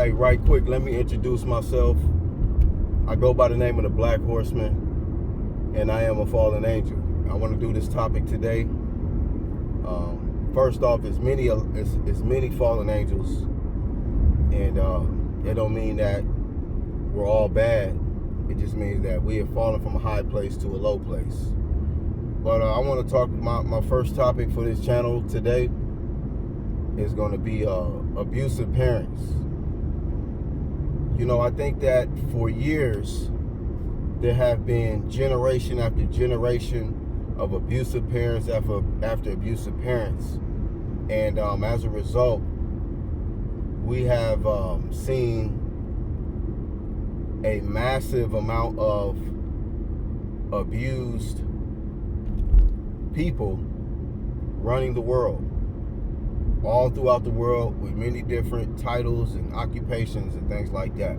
Hey, right quick, let me introduce myself. I go by the name of the Black Horseman, and I am a fallen angel. I want to do this topic today. First off, it's many fallen angels, and it don't mean that we're all bad. It just means that we have fallen from a high place to a low place. But I want to talk. My first topic for this channel today is going to be abusive parents. You know, I think that for years there have been generation after generation of abusive parents after abusive parents, and as a result, we have seen a massive amount of abused people running the world, all throughout the world, with many different titles and occupations and things like that.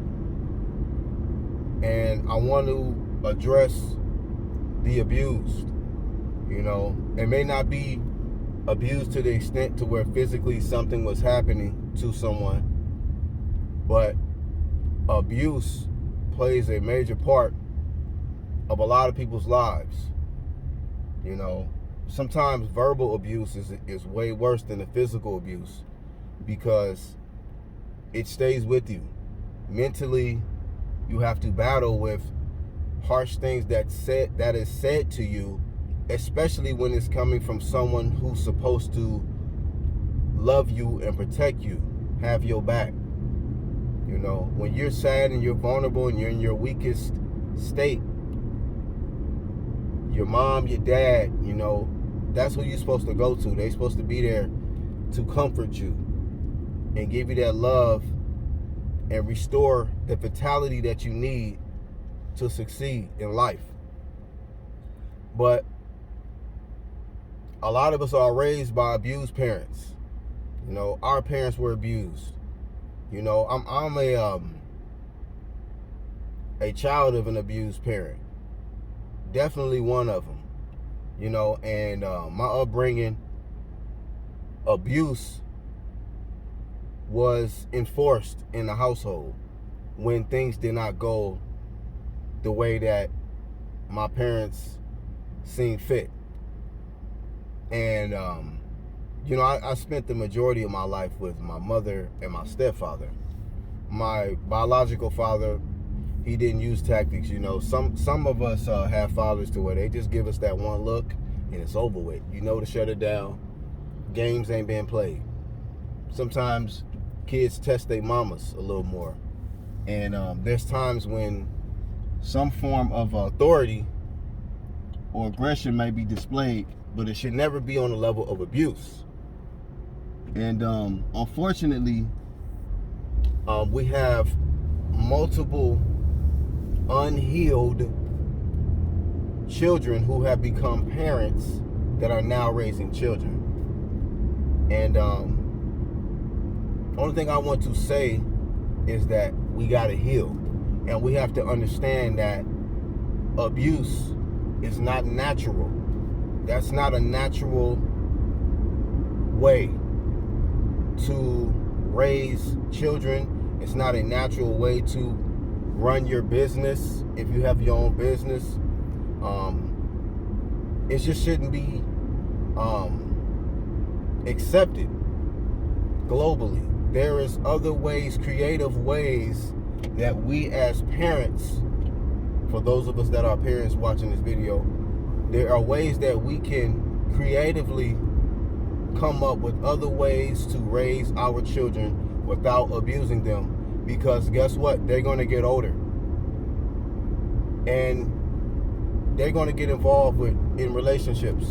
And I want to address the abused. You know, it may not be abused to the extent to where physically something was happening to someone, but abuse plays a major part of a lot of people's lives. You know, sometimes verbal abuse is way worse than the physical abuse, because it stays with you. Mentally, you have to battle with harsh things that is said to you, especially when it's coming from someone who's supposed to love you and protect you, have your back. You know, when you're sad and you're vulnerable and you're in your weakest state, your mom, your dad, you know, that's who you're supposed to go to. They're supposed to be there to comfort you and give you that love and restore the vitality that you need to succeed in life. But a lot of us are raised by abused parents. You know, our parents were abused. You know, I'm a child of an abused parent. Definitely one of them. You know, and my upbringing, abuse was enforced in the household when things did not go the way that my parents seen fit. And you know, I spent the majority of my life with my mother and my stepfather. My biological father, he didn't use tactics. You know, some of us have fathers to where they just give us that one look and it's over with. You know, to shut it down. Games ain't being played. Sometimes kids test their mamas a little more. And there's times when some form of authority or aggression may be displayed, but it should never be on the level of abuse. And unfortunately, we have multiple unhealed children who have become parents that are now raising children. And only thing I want to say is that we got to heal, and we have to understand that abuse is not natural. That's not a natural way to raise children. It's not a natural way to run your business if you have your own business. It just shouldn't be accepted globally. There is other ways, creative ways, that we as parents, for those of us that are parents watching this video, there are ways that we can creatively come up with other ways to raise our children without abusing them. Because guess what? They're going to get older, and they're going to get involved in relationships.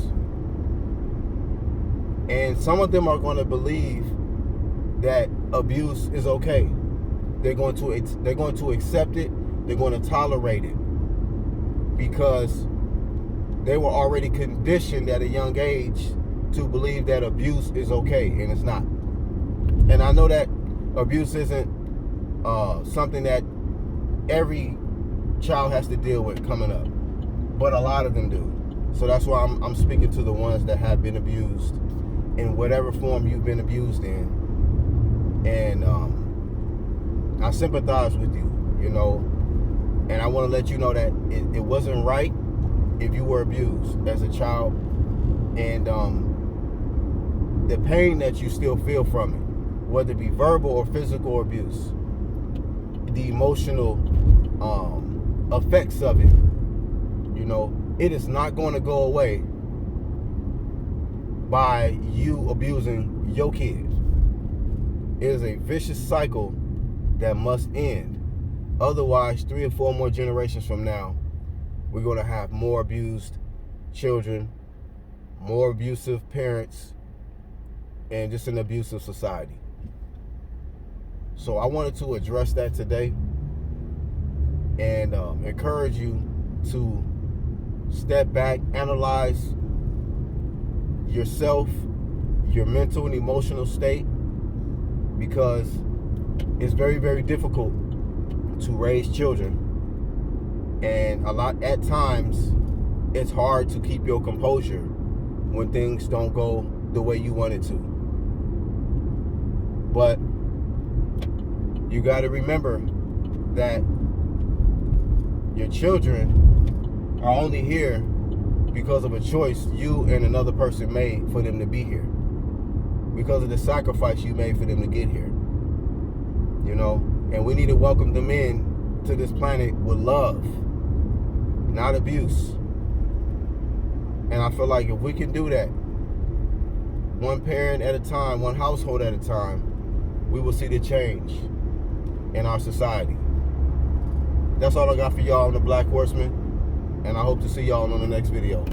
And some of them are going to believe that abuse is okay. They're going to accept it. They're going to tolerate it because they were already conditioned at a young age to believe that abuse is okay, and it's not. And I know that abuse isn't something that every child has to deal with coming up, but a lot of them do. So that's why I'm speaking to the ones that have been abused in whatever form you've been abused in. And sympathize with you, you know, and I want to let you know that it wasn't right if you were abused as a child, and the pain that you still feel from it, whether it be verbal or physical abuse, the emotional effects of it, you know, it is not going to go away by you abusing your kids. It is a vicious cycle that must end. Otherwise, 3 or 4 more generations from now, we're going to have more abused children, more abusive parents, and just an abusive society. So I wanted to address that today and encourage you to step back, analyze yourself, your mental and emotional state, because it's very, very difficult to raise children, and at times it's hard to keep your composure when things don't go the way you want it to. But you got to remember that your children are only here because of a choice you and another person made for them to be here, because of the sacrifice you made for them to get here, you know. And we need to welcome them in to this planet with love, not abuse. And I feel like if we can do that, one parent at a time, one household at a time, we will see the change in our society. That's all I got for y'all on the Black Horseman, and I hope to see y'all on the next video.